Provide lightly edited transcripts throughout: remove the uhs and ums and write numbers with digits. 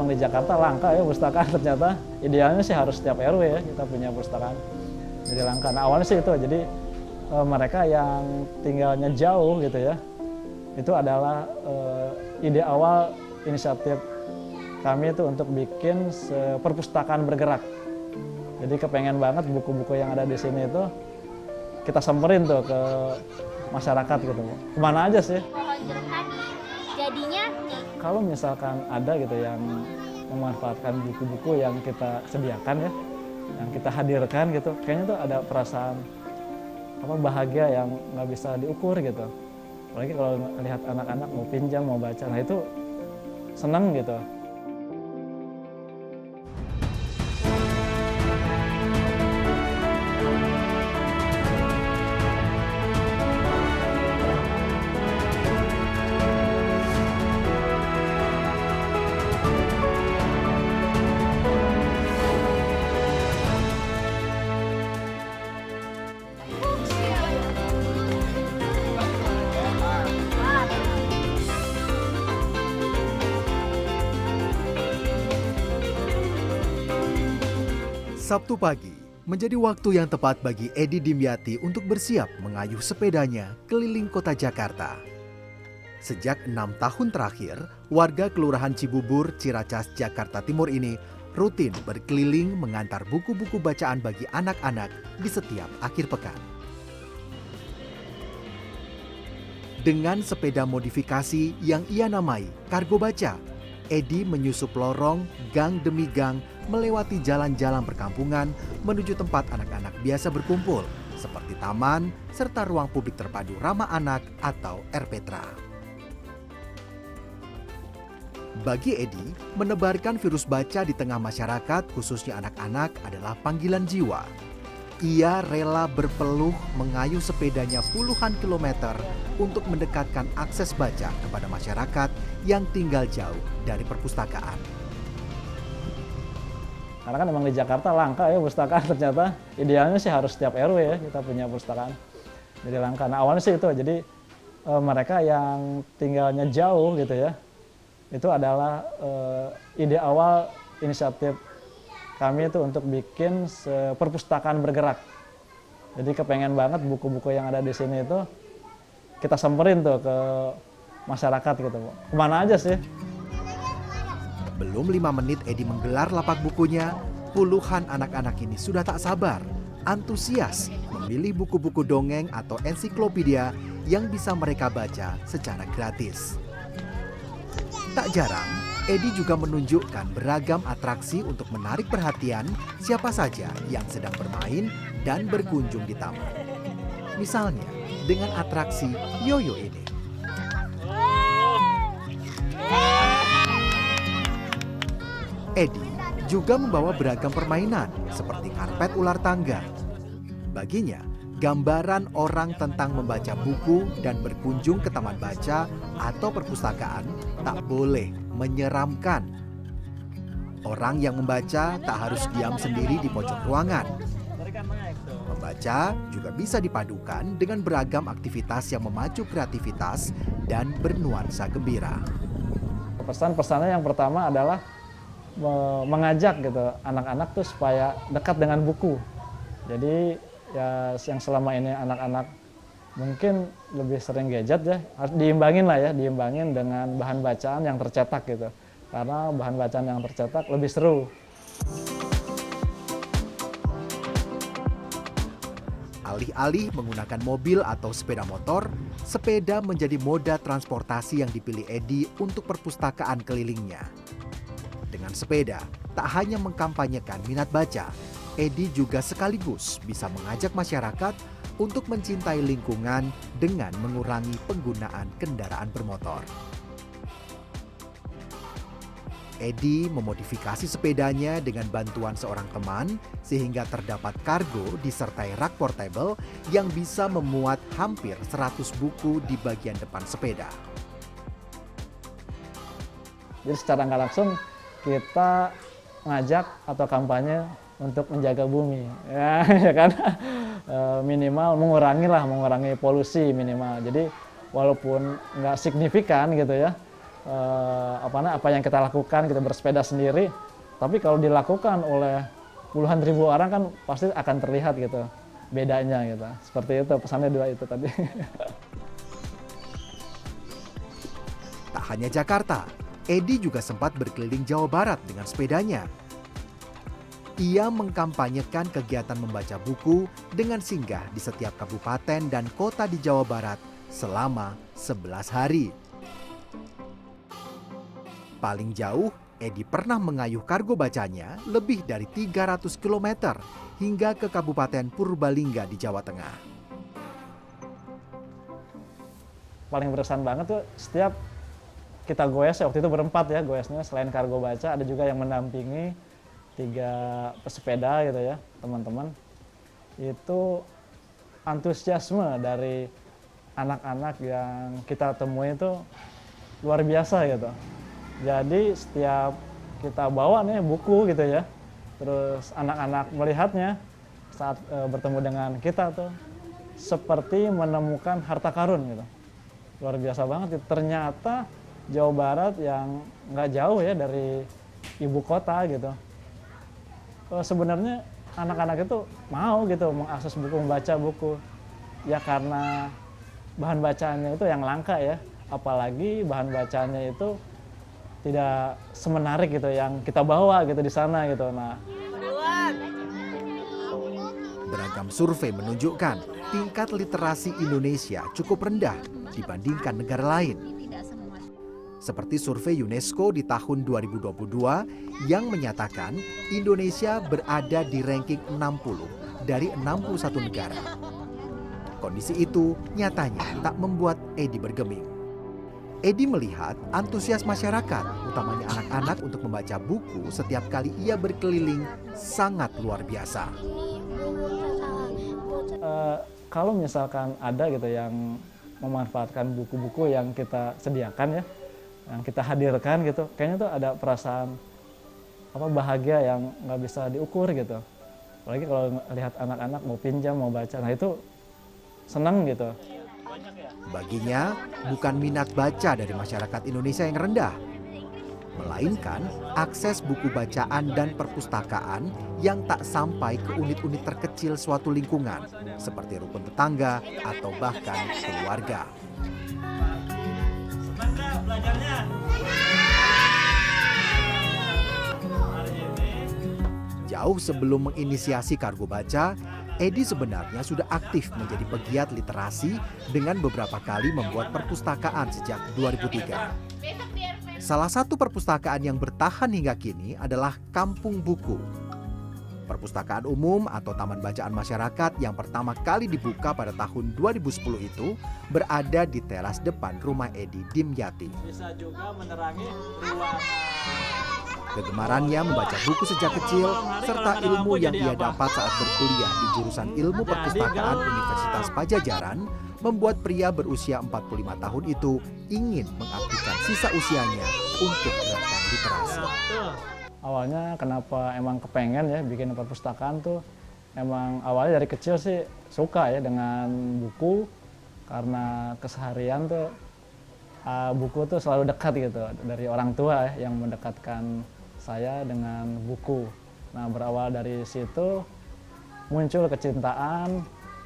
memang di Jakarta langka ya pustakaan ternyata. Idealnya sih harus setiap RW ya kita punya pustakaan. Jadi langka. Nah awalnya sih itu, jadi mereka yang tinggalnya jauh gitu ya, itu adalah ide awal inisiatif kami itu untuk bikin perpustakaan bergerak. Jadi kepengen banget buku-buku yang ada di sini itu kita samperin tuh ke masyarakat gitu. Kemana aja sih? Pohon jeruk tadi jadinya Kalau misalkan ada gitu yang memanfaatkan buku-buku yang kita sediakan ya, yang kita hadirkan gitu, kayaknya tuh ada perasaan bahagia yang nggak bisa diukur gitu. Apalagi kalau lihat anak-anak mau pinjam, mau baca, nah itu seneng gitu. Sabtu pagi menjadi waktu yang tepat bagi Edi Dimyati untuk bersiap mengayuh sepedanya keliling kota Jakarta. Sejak 6 tahun terakhir, warga Kelurahan Cibubur, Ciracas, Jakarta Timur ini rutin berkeliling mengantar buku-buku bacaan bagi anak-anak di setiap akhir pekan. Dengan sepeda modifikasi yang ia namai Kargo Baca, Edi menyusup lorong, gang demi gang, melewati jalan-jalan perkampungan menuju tempat anak-anak biasa berkumpul, seperti taman, serta ruang publik terpadu ramah anak atau RPTRA. Bagi Edi, menebarkan virus baca di tengah masyarakat, khususnya anak-anak, adalah panggilan jiwa. Ia rela berpeluh mengayuh sepedanya puluhan kilometer untuk mendekatkan akses baca kepada masyarakat yang tinggal jauh dari perpustakaan. Karena kan memang di Jakarta langka ya pustakaan ternyata. Idealnya sih harus setiap RW ya kita punya pustakaan. Jadi langka. Nah awalnya sih itu, jadi mereka yang tinggalnya jauh gitu ya, itu adalah ide awal inisiatif kami itu untuk bikin perpustakaan bergerak. Jadi kepengen banget buku-buku yang ada di sini itu kita samperin tuh ke masyarakat gitu. Kemana aja sih? Belum 5 menit Edi menggelar lapak bukunya, puluhan anak-anak ini sudah tak sabar, antusias memilih buku-buku dongeng atau ensiklopedia yang bisa mereka baca secara gratis. Tak jarang, Edi juga menunjukkan beragam atraksi untuk menarik perhatian siapa saja yang sedang bermain dan berkunjung di taman. Misalnya, dengan atraksi yoyo ini. Edi juga membawa beragam permainan seperti karpet ular tangga. Baginya, gambaran orang tentang membaca buku dan berkunjung ke taman baca atau perpustakaan tak boleh menyeramkan. Orang yang membaca tak harus diam sendiri di pojok ruangan. Membaca juga bisa dipadukan dengan beragam aktivitas yang memacu kreativitas dan bernuansa gembira. Pesan-pesannya yang pertama adalah mengajak gitu anak-anak tuh supaya dekat dengan buku. Jadi ya yang selama ini anak-anak mungkin lebih sering gadget ya, harus diimbangin lah ya, diimbangin dengan bahan bacaan yang tercetak gitu. Karena bahan bacaan yang tercetak lebih seru. Alih-alih menggunakan mobil atau sepeda motor, sepeda menjadi moda transportasi yang dipilih Edi untuk perpustakaan kelilingnya. Dengan sepeda, tak hanya mengkampanyekan minat baca, Edi juga sekaligus bisa mengajak masyarakat untuk mencintai lingkungan dengan mengurangi penggunaan kendaraan bermotor. Edi memodifikasi sepedanya dengan bantuan seorang teman sehingga terdapat kargo disertai rak portable yang bisa memuat hampir 100 buku di bagian depan sepeda. Jadi secara nggak langsung kita ngajak atau kampanye untuk menjaga bumi, ya kan, minimal mengurangi polusi minimal. Jadi walaupun nggak signifikan gitu ya, apa yang kita lakukan, kita bersepeda sendiri. Tapi kalau dilakukan oleh puluhan ribu orang kan pasti akan terlihat gitu bedanya gitu. Seperti itu pesannya dua itu tadi. Tak hanya Jakarta, Edi juga sempat berkeliling Jawa Barat dengan sepedanya. Ia mengkampanyekan kegiatan membaca buku dengan singgah di setiap kabupaten dan kota di Jawa Barat selama 11 hari. Paling jauh, Edi pernah mengayuh kargo bacanya lebih dari 300 km hingga ke Kabupaten Purbalingga di Jawa Tengah. Paling berkesan banget tuh setiap kita goes, waktu itu berempat ya goesnya, selain kargo baca ada juga yang mendampingi 3 pesepeda gitu ya teman-teman. Itu antusiasme dari anak-anak yang kita temui itu luar biasa gitu. Jadi setiap kita bawa nih buku gitu ya, terus anak-anak melihatnya saat bertemu dengan kita tuh seperti menemukan harta karun gitu. Luar biasa banget. Ternyata Jawa Barat yang nggak jauh ya dari ibu kota gitu. Sebenarnya anak-anak itu mau gitu mengakses buku, membaca buku. Ya karena bahan bacaannya itu yang langka ya. Apalagi bahan bacaannya itu tidak semenarik gitu yang kita bawa gitu di sana gitu. Nah, beragam survei menunjukkan tingkat literasi Indonesia cukup rendah dibandingkan negara lain. Seperti survei UNESCO di tahun 2022 yang menyatakan Indonesia berada di ranking 60 dari 61 negara. Kondisi itu nyatanya tak membuat Edi bergeming. Edi melihat antusias masyarakat, utamanya anak-anak untuk membaca buku setiap kali ia berkeliling sangat luar biasa. Kalau misalkan ada gitu yang memanfaatkan buku-buku yang kita sediakan ya, yang kita hadirkan gitu, kayaknya tuh ada perasaan bahagia yang nggak bisa diukur gitu. Apalagi kalau lihat anak-anak mau pinjam, mau baca, nah itu senang gitu. Baginya, bukan minat baca dari masyarakat Indonesia yang rendah, melainkan akses buku bacaan dan perpustakaan yang tak sampai ke unit-unit terkecil suatu lingkungan, seperti rukun tetangga atau bahkan keluarga. Senang nggak belajarnya? Jauh sebelum menginisiasi Kargo Baca, Edi sebenarnya sudah aktif menjadi pegiat literasi dengan beberapa kali membuat perpustakaan sejak 2003. Salah satu perpustakaan yang bertahan hingga kini adalah Kampung Buku. Perpustakaan umum atau taman bacaan masyarakat yang pertama kali dibuka pada tahun 2010 itu berada di teras depan rumah Edi Dimyati. Bisa juga menerangi ruangan. Kegemarannya membaca buku sejak kecil, serta ilmu yang ia dapat saat berkuliah di jurusan Ilmu Perpustakaan Universitas Pajajaran, membuat pria berusia 45 tahun itu ingin mengabdikan sisa usianya untuk gerakan literasi. Awalnya kenapa emang kepengen ya bikin perpustakaan tuh, emang awalnya dari kecil sih suka ya dengan buku, karena keseharian tuh buku tuh selalu dekat gitu, dari orang tua ya, yang mendekatkan saya dengan buku. Nah, berawal dari situ muncul kecintaan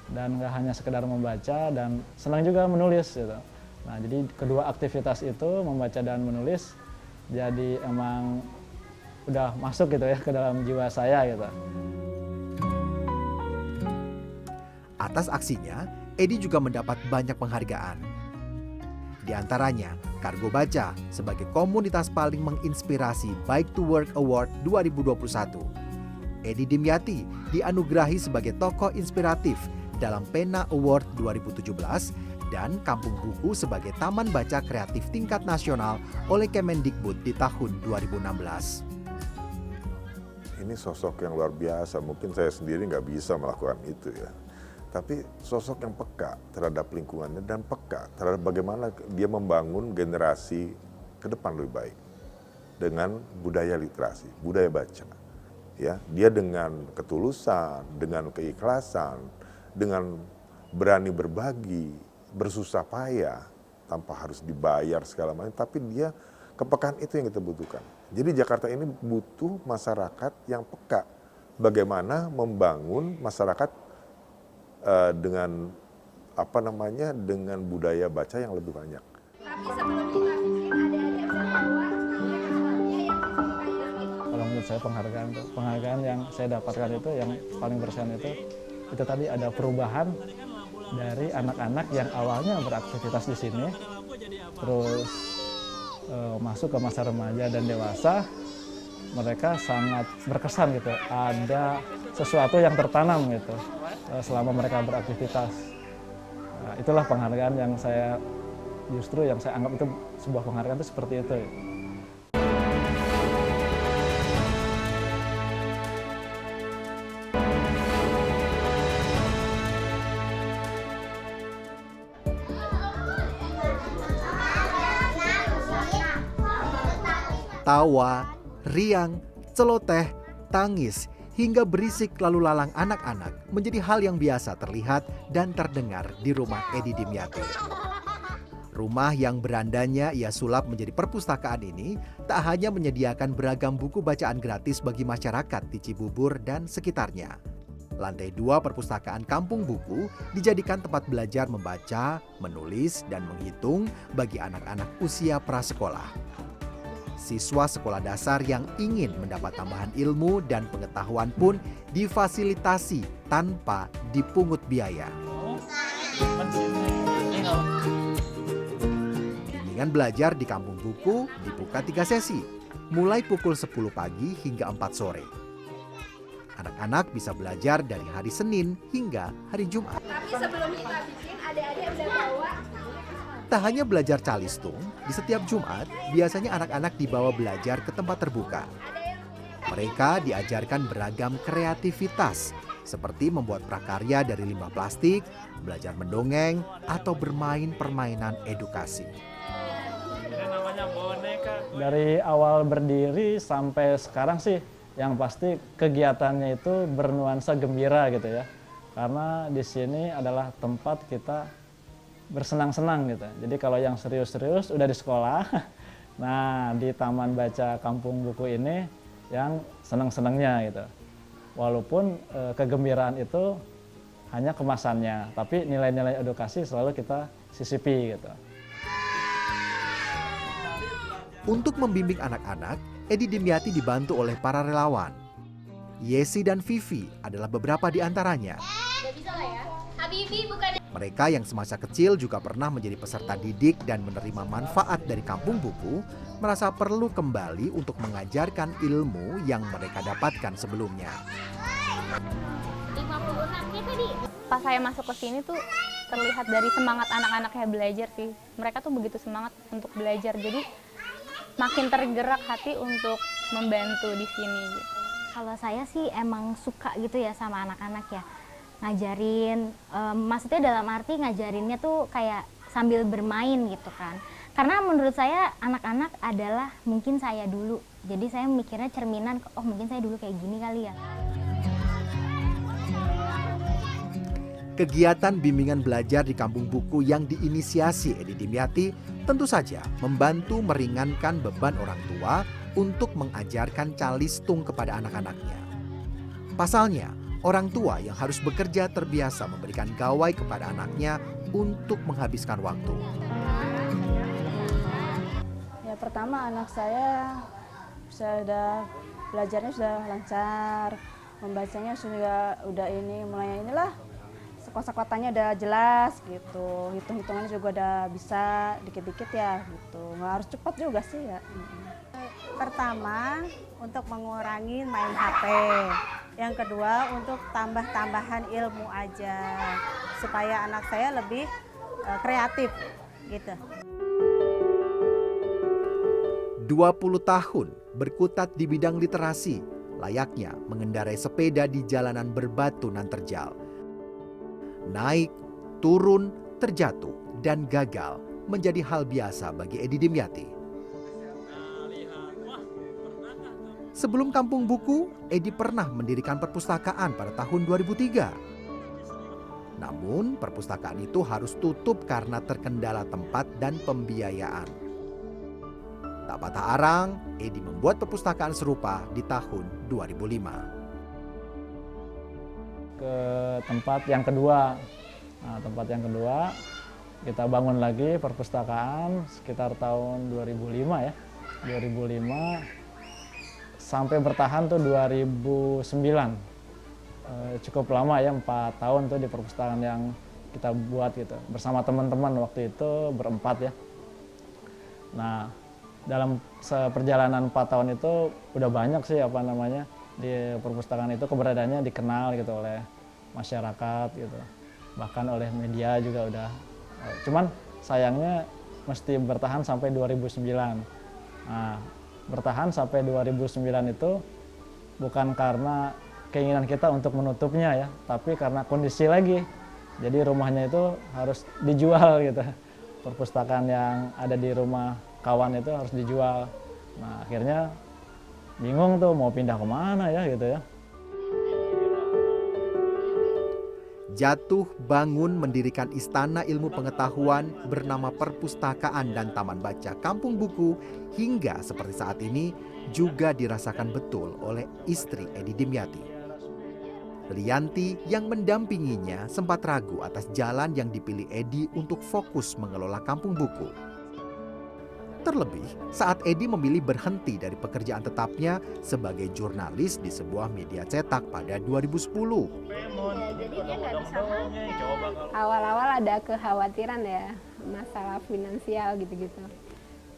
dan gak hanya sekedar membaca, dan senang juga menulis gitu. Nah, jadi kedua aktivitas itu, membaca dan menulis, jadi emang udah masuk gitu ya ke dalam jiwa saya gitu. Atas aksinya, Edi juga mendapat banyak penghargaan. Di antaranya, Kargo Baca sebagai komunitas paling menginspirasi Bike to Work Award 2021. Edi Dimyati dianugerahi sebagai tokoh inspiratif dalam Pena Award 2017 dan Kampung Buku sebagai taman baca kreatif tingkat nasional oleh Kemendikbud di tahun 2016. Ini sosok yang luar biasa, mungkin saya sendiri nggak bisa melakukan itu ya. Tapi sosok yang peka terhadap lingkungannya dan peka terhadap bagaimana dia membangun generasi ke depan lebih baik dengan budaya literasi, budaya baca. Ya, dia dengan ketulusan, dengan keikhlasan, dengan berani berbagi, bersusah payah, tanpa harus dibayar segala macam, tapi dia kepekaan itu yang kita butuhkan. Jadi Jakarta ini butuh masyarakat yang peka. Bagaimana membangun masyarakat dengan dengan budaya baca yang lebih banyak. Tapi sebelum dihabisin adik-adik bisa bawa kesannya yang disukai. Kalau menurut saya penghargaan yang saya dapatkan itu yang paling berkesan itu tadi ada perubahan dari anak-anak yang awalnya beraktivitas di sini, terus masuk ke masa remaja dan dewasa, mereka sangat berkesan gitu. Ada sesuatu yang tertanam gitu selama mereka beraktivitas. Nah, itulah penghargaan yang saya anggap itu sebuah penghargaan itu seperti itu. Tawa, riang, celoteh, tangis, hingga berisik lalu lalang anak-anak menjadi hal yang biasa terlihat dan terdengar di rumah Edi Dimyati. Rumah yang berandanya ia sulap menjadi perpustakaan ini tak hanya menyediakan beragam buku bacaan gratis bagi masyarakat di Cibubur dan sekitarnya. Lantai 2 perpustakaan Kampung Buku dijadikan tempat belajar membaca, menulis, dan menghitung bagi anak-anak usia prasekolah. Siswa sekolah dasar yang ingin mendapat tambahan ilmu dan pengetahuan pun difasilitasi tanpa dipungut biaya. Bimbingan belajar di Kampung Buku dibuka 3 sesi, mulai pukul 10 pagi hingga 4 sore. Anak-anak bisa belajar dari hari Senin hingga hari Jumat. Tapi sebelum dihabisin adik-adik udah bawa. Tak hanya belajar calistung, di setiap Jumat biasanya anak-anak dibawa belajar ke tempat terbuka. Mereka diajarkan beragam kreativitas, seperti membuat prakarya dari limbah plastik, belajar mendongeng, atau bermain permainan edukasi. Dari awal berdiri sampai sekarang sih, yang pasti kegiatannya itu bernuansa gembira gitu ya. Karena di sini adalah tempat kita bersenang-senang gitu. Jadi kalau yang serius-serius udah di sekolah. Nah, di Taman Baca Kampung Buku ini yang senang-senangnya gitu. Walaupun kegembiraan itu hanya kemasannya, tapi nilai-nilai edukasi selalu kita sisipi gitu. Untuk membimbing anak-anak, Edi Dimyati dibantu oleh para relawan. Yesi dan Vivi adalah beberapa di antaranya. Udah bisa lah ya. Habibi bukan. Mereka yang semasa kecil juga pernah menjadi peserta didik dan menerima manfaat dari Kampung Buku, merasa perlu kembali untuk mengajarkan ilmu yang mereka dapatkan sebelumnya. 56 nya tadi. Pas saya masuk ke sini tuh terlihat dari semangat anak-anaknya belajar sih. Mereka tuh begitu semangat untuk belajar. Jadi makin tergerak hati untuk membantu di sini. Kalau saya sih emang suka gitu ya sama anak-anak ya. Ngajarin, maksudnya dalam arti ngajarinnya tuh kayak sambil bermain gitu kan. Karena menurut saya anak-anak adalah mungkin saya dulu. Jadi saya mikirnya cerminan, oh mungkin saya dulu kayak gini kali ya. Kegiatan bimbingan belajar di Kampung Buku yang diinisiasi Edi Dimyati tentu saja membantu meringankan beban orang tua untuk mengajarkan calistung kepada anak-anaknya. Pasalnya, orang tua yang harus bekerja terbiasa memberikan gawai kepada anaknya untuk menghabiskan waktu. Ya pertama anak saya sudah belajarnya sudah lancar, membacanya udah ini mulai inilah kosakatanya udah jelas gitu, hitung-hitungannya juga udah bisa dikit-dikit ya gitu, nggak harus cepat juga sih ya. Pertama untuk mengurangi main HP, yang kedua untuk tambah-tambahan ilmu aja supaya anak saya lebih kreatif gitu. 20 tahun berkutat di bidang literasi, layaknya mengendarai sepeda di jalanan berbatu nan terjal. Naik, turun, terjatuh, dan gagal menjadi hal biasa bagi Edi Dimyati. Sebelum Kampung Buku, Edi pernah mendirikan perpustakaan pada tahun 2003. Namun, perpustakaan itu harus tutup karena terkendala tempat dan pembiayaan. Tak patah arang, Edi membuat perpustakaan serupa di tahun 2005. Ke tempat yang kedua. Nah, tempat yang kedua kita bangun lagi perpustakaan sekitar tahun 2005 ya. 2005 sampai bertahan tuh 2009. Cukup lama ya, 4 tahun tuh di perpustakaan yang kita buat gitu. Bersama teman-teman waktu itu berempat ya. Nah, dalam perjalanan 4 tahun itu udah banyak sih di perpustakaan itu keberadaannya dikenal gitu oleh masyarakat gitu, bahkan oleh media juga udah. Cuman sayangnya mesti bertahan sampai 2009. Nah, bertahan sampai 2009 itu bukan karena keinginan kita untuk menutupnya ya, tapi karena kondisi lagi. Jadi rumahnya itu harus dijual gitu. Perpustakaan yang ada di rumah kawan itu harus dijual. Nah, akhirnya bingung tuh mau pindah kemana ya gitu ya. Jatuh bangun mendirikan istana ilmu pengetahuan bernama Perpustakaan dan Taman Baca Kampung Buku hingga seperti saat ini juga dirasakan betul oleh istri Edi Dimyati. Lianti yang mendampinginya sempat ragu atas jalan yang dipilih Edi untuk fokus mengelola Kampung Buku. Terlebih saat Edi memilih berhenti dari pekerjaan tetapnya sebagai jurnalis di sebuah media cetak pada 2010. Jadi dia nggak bisa makan. Awal-awal ada kekhawatiran ya, masalah finansial gitu-gitu.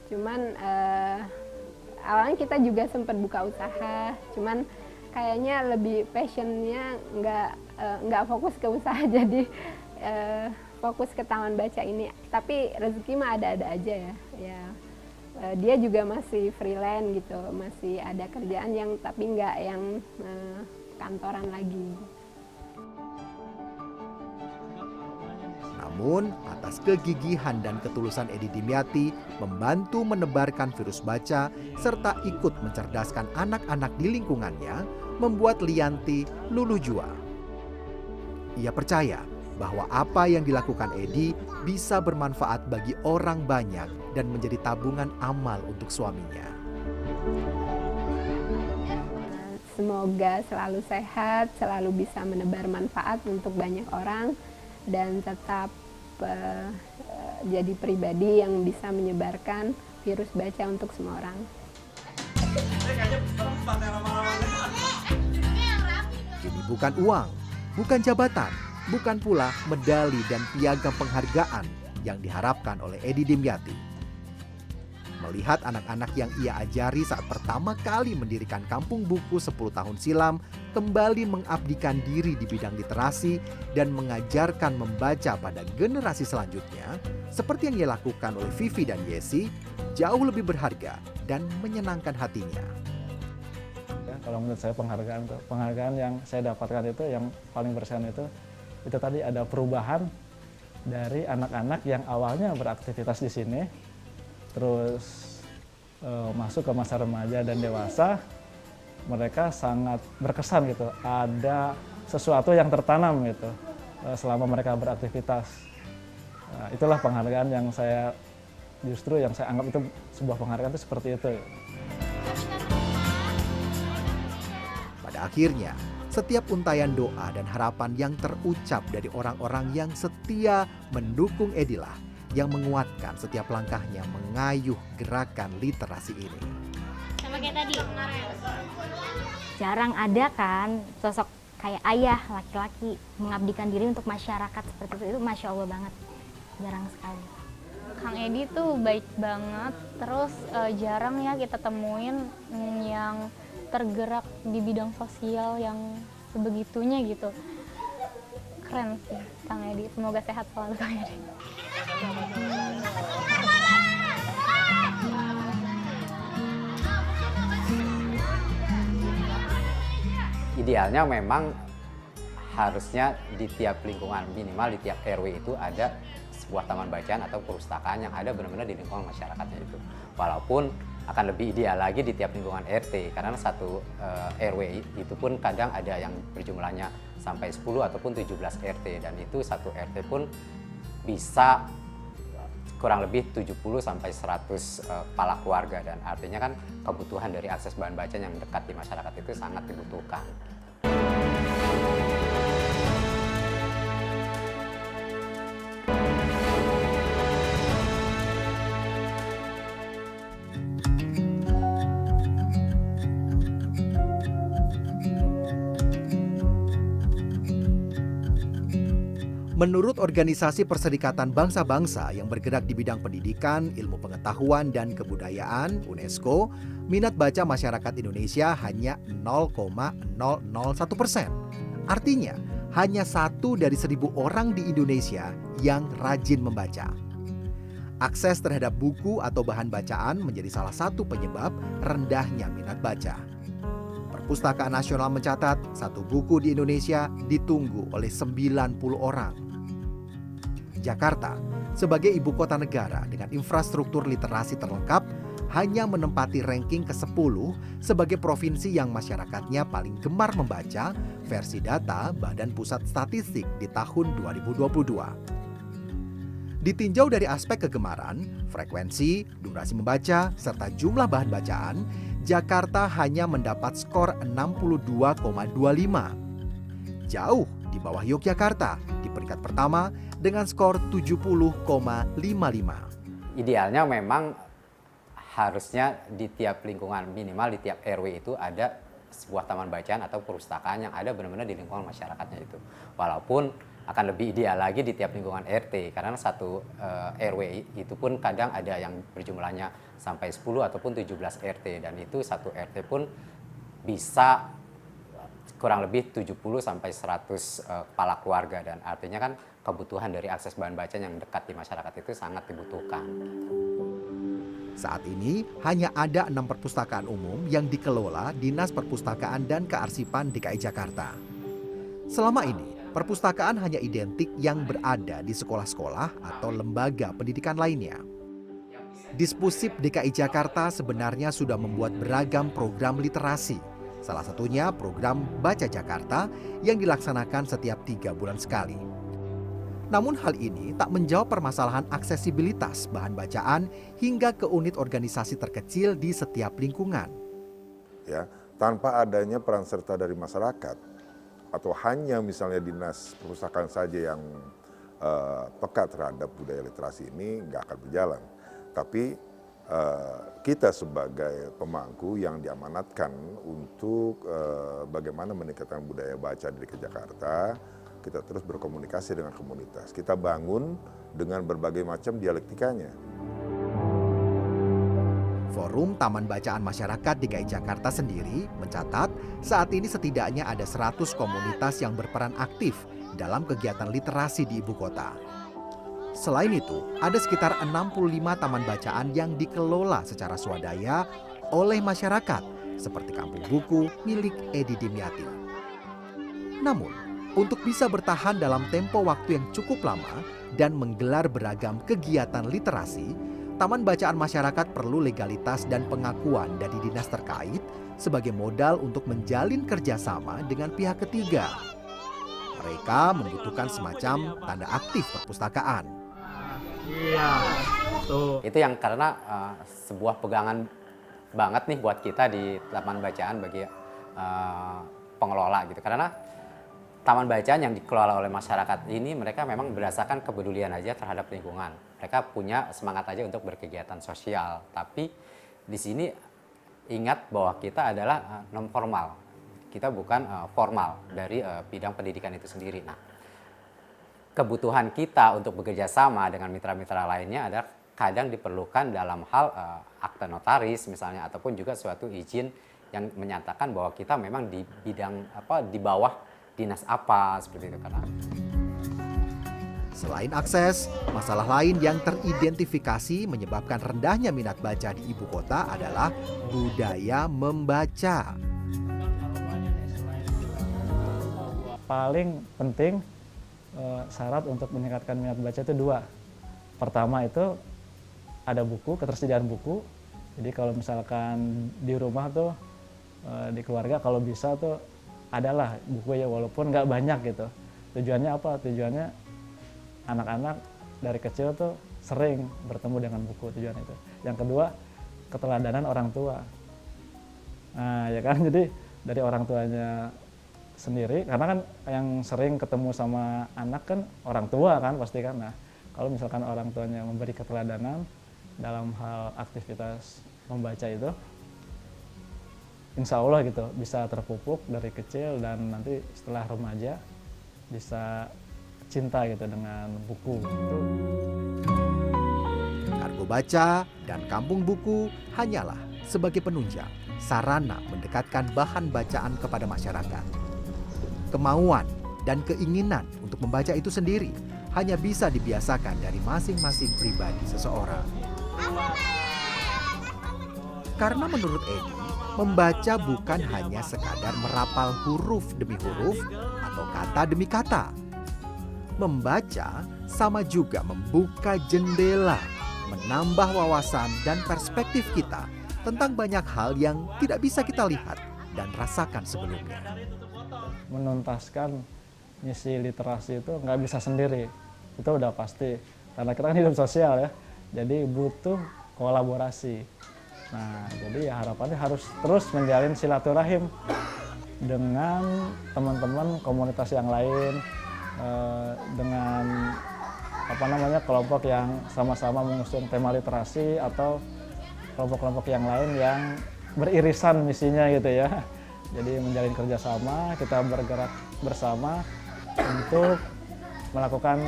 Cuman awalnya kita juga sempat buka usaha, cuman kayaknya lebih passionnya nggak fokus ke usaha, jadi fokus ke taman baca ini. Tapi rezeki mah ada-ada aja ya. Dia juga masih freelance gitu, masih ada kerjaan yang tapi nggak yang kantoran lagi. Namun, atas kegigihan dan ketulusan Edi Dimyati membantu menebarkan virus baca serta ikut mencerdaskan anak-anak di lingkungannya, membuat Lianti luluh jua. Ia percaya bahwa apa yang dilakukan Edi bisa bermanfaat bagi orang banyak dan menjadi tabungan amal untuk suaminya. Semoga selalu sehat, selalu bisa menebar manfaat untuk banyak orang, dan tetap jadi pribadi yang bisa menyebarkan virus baca untuk semua orang. Ini bukan uang, bukan jabatan, bukan pula medali dan piagam penghargaan yang diharapkan oleh Edi Dimyati. Melihat anak-anak yang ia ajari saat pertama kali mendirikan Kampung Buku 10 tahun silam kembali mengabdikan diri di bidang literasi dan mengajarkan membaca pada generasi selanjutnya, seperti yang ia lakukan oleh Vivi dan Yesi, jauh lebih berharga dan menyenangkan hatinya. Ya, kalau menurut saya penghargaan yang saya dapatkan itu yang paling berkesan itu tadi ada perubahan dari anak-anak yang awalnya beraktivitas di sini, terus masuk ke masa remaja dan dewasa, mereka sangat berkesan gitu. Ada sesuatu yang tertanam gitu selama mereka beraktivitas. Nah, itulah penghargaan yang saya anggap itu sebuah penghargaan itu seperti itu. Pada akhirnya, setiap untayan doa dan harapan yang terucap dari orang-orang yang setia mendukung Edilah yang menguatkan setiap langkahnya mengayuh gerakan literasi ini. Sama kayak tadi. Jarang ada kan sosok kayak ayah laki-laki mengabdikan diri untuk masyarakat seperti itu Masya Allah banget. Jarang sekali. Kang Edi tuh baik banget, terus jarang ya kita temuin yang tergerak di bidang sosial yang sebegitunya gitu. Keren sih Kang Edi, semoga sehat selalu Kang Edi. Idealnya memang harusnya di tiap lingkungan, minimal di tiap RW itu ada sebuah taman bacaan atau perpustakaan yang ada benar-benar di lingkungan masyarakatnya itu. Walaupun akan lebih ideal lagi di tiap lingkungan RT, karena satu RW itu pun kadang ada yang berjumlahnya sampai 10 ataupun 17 RT, dan itu satu RT pun bisa kurang lebih 70 sampai 100 kepala keluarga, dan artinya kan kebutuhan dari akses bahan bacaan yang dekat di masyarakat itu sangat dibutuhkan. Menurut Organisasi Perserikatan Bangsa-Bangsa yang bergerak di bidang pendidikan, ilmu pengetahuan, dan kebudayaan (UNESCO), minat baca masyarakat Indonesia hanya 0,001%. Artinya, hanya 1 dari 1.000 orang di Indonesia yang rajin membaca. Akses terhadap buku atau bahan bacaan menjadi salah satu penyebab rendahnya minat baca. Perpustakaan Nasional mencatat, satu buku di Indonesia ditunggu oleh 90 orang. Jakarta, sebagai ibu kota negara dengan infrastruktur literasi terlengkap, hanya menempati ranking ke-10 sebagai provinsi yang masyarakatnya paling gemar membaca versi data Badan Pusat Statistik di tahun 2022. Ditinjau dari aspek kegemaran, frekuensi, durasi membaca, serta jumlah bahan bacaan, Jakarta hanya mendapat skor 62,25. Jauh di bawah Yogyakarta di peringkat pertama dengan skor 70,55. Idealnya memang harusnya di tiap lingkungan, minimal di tiap RW itu ada sebuah taman bacaan atau perpustakaan yang ada benar-benar di lingkungan masyarakatnya itu. Walaupun akan lebih ideal lagi di tiap lingkungan RT, karena satu RW itu pun kadang ada yang berjumlahnya sampai 10 ataupun 17 RT, dan itu satu RT pun bisa kurang lebih 70 sampai 100 kepala keluarga, dan artinya kan kebutuhan dari akses bahan bacaan yang dekat di masyarakat itu sangat dibutuhkan. Saat ini hanya ada 6 perpustakaan umum yang dikelola Dinas Perpustakaan dan Kearsipan DKI Jakarta. Selama ini, perpustakaan hanya identik yang berada di sekolah-sekolah atau lembaga pendidikan lainnya. Dispusip DKI Jakarta sebenarnya sudah membuat beragam program literasi. Salah satunya program Baca Jakarta yang dilaksanakan setiap 3 bulan sekali. Namun hal ini tak menjawab permasalahan aksesibilitas bahan bacaan hingga ke unit organisasi terkecil di setiap lingkungan. Ya, tanpa adanya peran serta dari masyarakat atau hanya misalnya dinas perpustakaan saja yang peka terhadap budaya literasi ini nggak akan berjalan. Tapi kita sebagai pemangku yang diamanatkan untuk bagaimana meningkatkan budaya baca di Jakarta, kita terus berkomunikasi dengan komunitas. Kita bangun dengan berbagai macam dialektikanya. Forum Taman Bacaan Masyarakat DKI Jakarta sendiri mencatat saat ini setidaknya ada 100 komunitas yang berperan aktif dalam kegiatan literasi di ibu kota. Selain itu, ada sekitar 65 taman bacaan yang dikelola secara swadaya oleh masyarakat, seperti Kampung Buku milik Edi Dimyati. Namun, untuk bisa bertahan dalam tempo waktu yang cukup lama dan menggelar beragam kegiatan literasi, Taman Bacaan Masyarakat perlu legalitas dan pengakuan dari dinas terkait sebagai modal untuk menjalin kerjasama dengan pihak ketiga. Mereka membutuhkan semacam tanda aktif perpustakaan. Iya, tuh. Itu yang karena sebuah pegangan banget nih buat kita di taman bacaan bagi pengelola gitu. Karena taman bacaan yang dikelola oleh masyarakat ini mereka memang berdasarkan kepedulian aja terhadap lingkungan. Mereka punya semangat aja untuk berkegiatan sosial. Tapi di sini ingat bahwa kita adalah non formal. Kita bukan formal dari bidang pendidikan itu sendiri. Nah, kebutuhan kita untuk bekerja sama dengan mitra-mitra lainnya adalah kadang diperlukan dalam hal akta notaris misalnya, ataupun juga suatu izin yang menyatakan bahwa kita memang di bidang di bawah dinas apa, seperti itu. Karena selain akses, masalah lain yang teridentifikasi menyebabkan rendahnya minat baca di ibu kota adalah budaya membaca. Paling penting syarat untuk meningkatkan minat baca itu 2. Pertama itu ada buku, ketersediaan buku. Jadi kalau misalkan di rumah tuh, di keluarga kalau bisa tuh adalah buku ya, walaupun nggak banyak gitu. Tujuannya apa? Tujuannya anak-anak dari kecil tuh sering bertemu dengan buku, tujuan itu. Yang kedua, keteladanan orang tua. Nah, ya kan, jadi dari orang tuanya sendiri, karena kan yang sering ketemu sama anak kan orang tua kan pasti kan. Nah, kalau misalkan orang tuanya memberi keteladanan dalam hal aktivitas membaca itu, insya Allah gitu bisa terpupuk dari kecil dan nanti setelah remaja bisa cinta gitu dengan buku gitu. Kargo Baca dan Kampung Buku hanyalah sebagai penunjang, sarana mendekatkan bahan bacaan kepada masyarakat. Kemauan dan keinginan untuk membaca itu sendiri hanya bisa dibiasakan dari masing-masing pribadi seseorang. Karena menurut Edi, membaca bukan hanya sekadar merapal huruf demi huruf atau kata demi kata. Membaca sama juga membuka jendela, menambah wawasan dan perspektif kita tentang banyak hal yang tidak bisa kita lihat dan rasakan sebelumnya. Menuntaskan misi literasi itu nggak bisa sendiri, itu udah pasti. Karena kita kan hidup sosial ya, jadi butuh kolaborasi. Nah, jadi ya harapannya harus terus menjalin silaturahim dengan teman-teman komunitas yang lain, dengan kelompok yang sama-sama mengusung tema literasi atau kelompok-kelompok yang lain yang beririsan misinya gitu ya. Jadi menjalin kerjasama, kita bergerak bersama untuk melakukan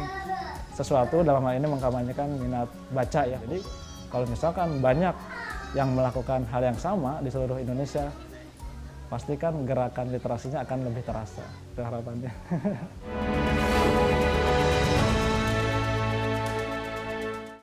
sesuatu, dalam hal ini mengkampanyekan minat baca ya. Jadi kalau misalkan banyak yang melakukan hal yang sama di seluruh Indonesia, pastikan gerakan literasinya akan lebih terasa. Itu harapannya.